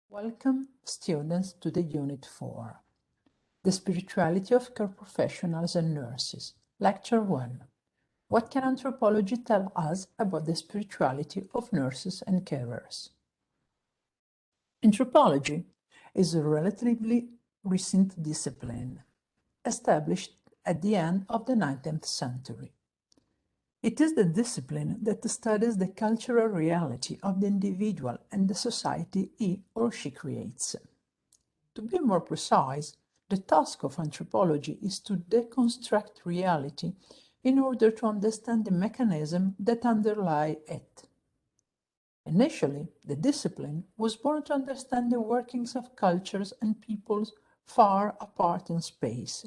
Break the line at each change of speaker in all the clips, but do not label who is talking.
Welcome, students, to the Unit 4, The Spirituality of Care Professionals and Nurses, Lecture 1. What can anthropology tell us about the spirituality of nurses and carers? Anthropology is a relatively recent discipline, established at the end of the 19th century. It is the discipline that studies the cultural reality of the individual and the society he or she creates. To be more precise, the task of anthropology is to deconstruct reality in order to understand the mechanisms that underlie it. Initially, the discipline was born to understand the workings of cultures and peoples far apart in space,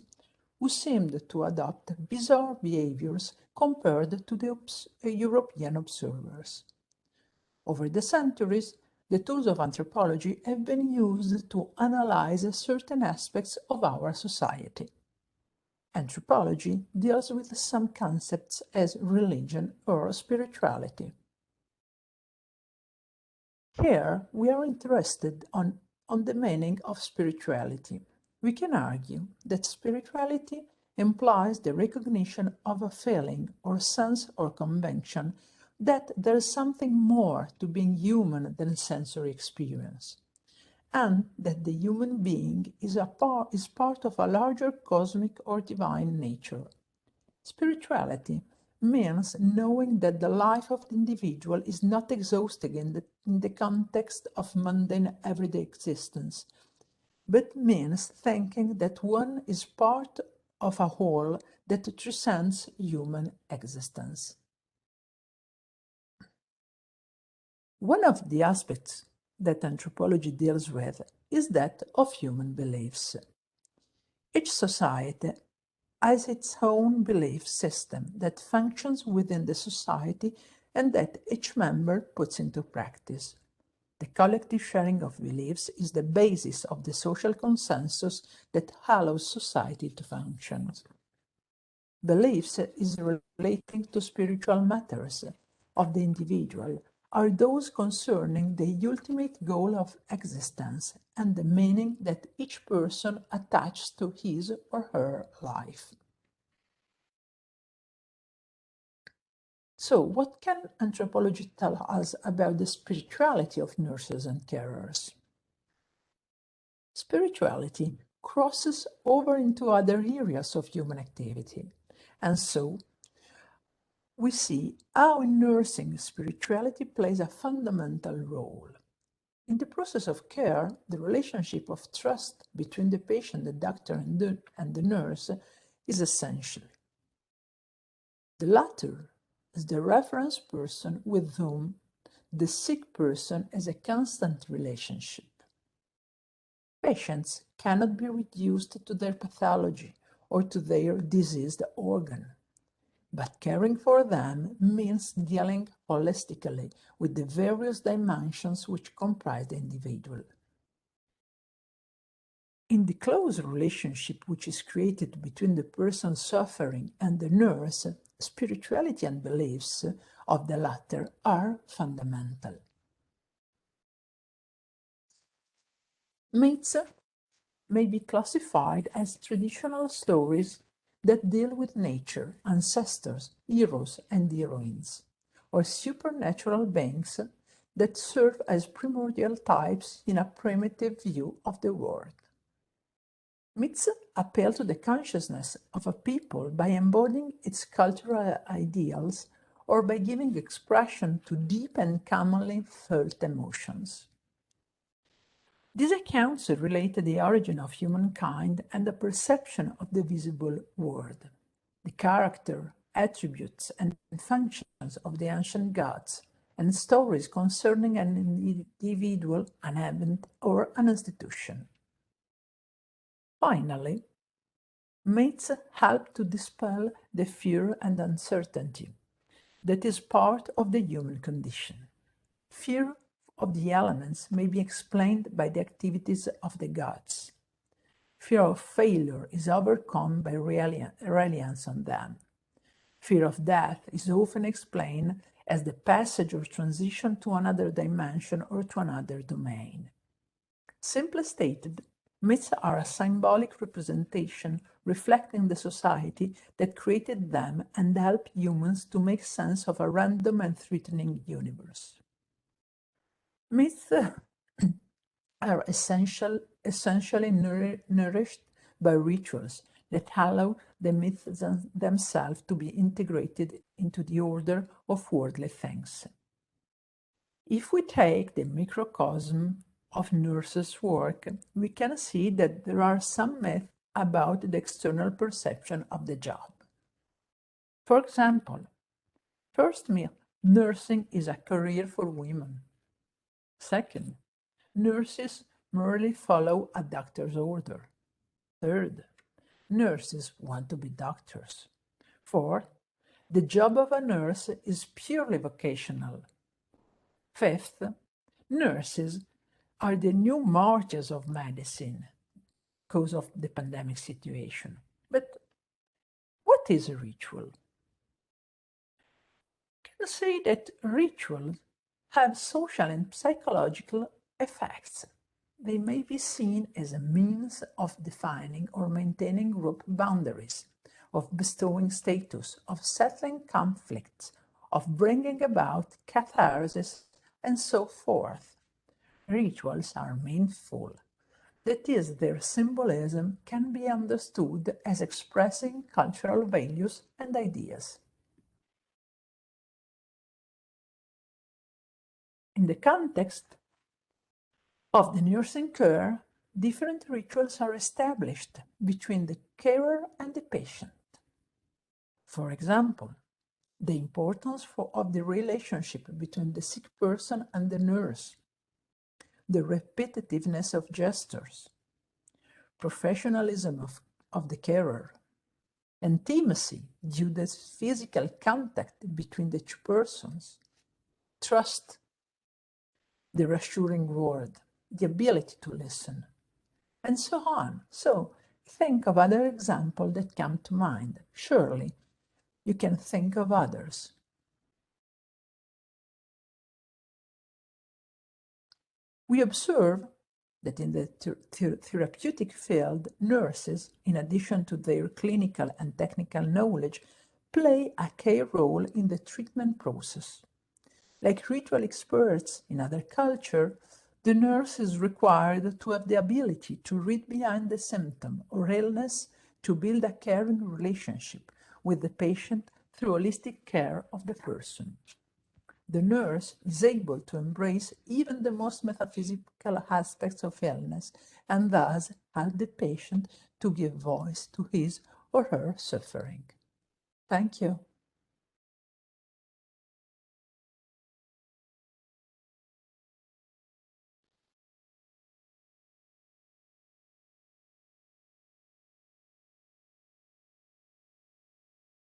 who seemed to adopt bizarre behaviors compared to the European observers. Over the centuries, the tools of anthropology have been used to analyze certain aspects of our society. Anthropology deals with some concepts as religion or spirituality. Here, we are interested on the meaning of spirituality. We can argue that spirituality implies the recognition of a feeling or sense or conviction that there is something more to being human than sensory experience, and that the human being is part of a larger cosmic or divine nature. Spirituality means knowing that the life of the individual is not exhausting in the context of mundane everyday existence, but means thinking that one is part of a whole that transcends human existence. One of the aspects that anthropology deals with is that of human beliefs. Each society has its own belief system that functions within the society and that each member puts into practice. The collective sharing of beliefs is the basis of the social consensus that allows society to function. Beliefs is relating to spiritual matters of the individual, are those concerning the ultimate goal of existence and the meaning that each person attaches to his or her life. So, what can anthropology tell us about the spirituality of nurses and carers? Spirituality crosses over into other areas of human activity, and so we see how in nursing spirituality plays a fundamental role. In the process of care, the relationship of trust between the patient, the doctor, and the nurse is essential. The latter is the reference person with whom the sick person has a constant relationship. Patients cannot be reduced to their pathology or to their diseased organ, but caring for them means dealing holistically with the various dimensions which comprise the individual. In the close relationship which is created between the person suffering and the nurse, spirituality and beliefs of the latter are fundamental. Myths may be classified as traditional stories that deal with nature, ancestors, heroes and heroines, or supernatural beings that serve as primordial types in a primitive view of the world. Myths appeal to the consciousness of a people by embodying its cultural ideals or by giving expression to deep and commonly felt emotions. These accounts relate to the origin of humankind and the perception of the visible world, the character, attributes, and functions of the ancient gods, and stories concerning an individual, an event, or an institution. Finally, myths help to dispel the fear and uncertainty that is part of the human condition. Fear of the elements may be explained by the activities of the gods. Fear of failure is overcome by reliance on them. Fear of death is often explained as the passage or transition to another dimension or to another domain. Simply stated, myths are a symbolic representation reflecting the society that created them and help humans to make sense of a random and threatening universe. Myths are essentially nourished by rituals that allow the myths themselves to be integrated into the order of worldly things. If we take the microcosm of nurses' work, we can see that there are some myths about the external perception of the job. For example, first myth, nursing is a career for women. Second, nurses merely follow a doctor's order. Third, nurses want to be doctors. Fourth, the job of a nurse is purely vocational. Fifth, nurses are the new martyrs of medicine because of the pandemic situation. But what is a ritual? I can say that rituals have social and psychological effects. They may be seen as a means of defining or maintaining group boundaries, of bestowing status, of settling conflicts, of bringing about catharsis, and so forth. Rituals are meaningful. That is, their symbolism can be understood as expressing cultural values and ideas. In the context of the nursing care, different rituals are established between the carer and the patient. For example, the importance of the relationship between the sick person and the nurse, the repetitiveness of gestures, professionalism of the carer, intimacy due to the physical contact between the two persons, trust, the reassuring word, the ability to listen, and so on. So think of other examples that come to mind. Surely you can think of others. We observe that in the therapeutic field, nurses, in addition to their clinical and technical knowledge, play a key role in the treatment process. Like ritual experts in other cultures, the nurse is required to have the ability to read behind the symptom or illness to build a caring relationship with the patient through holistic care of the person. The nurse is able to embrace even the most metaphysical aspects of illness and thus help the patient to give voice to his or her suffering. Thank you.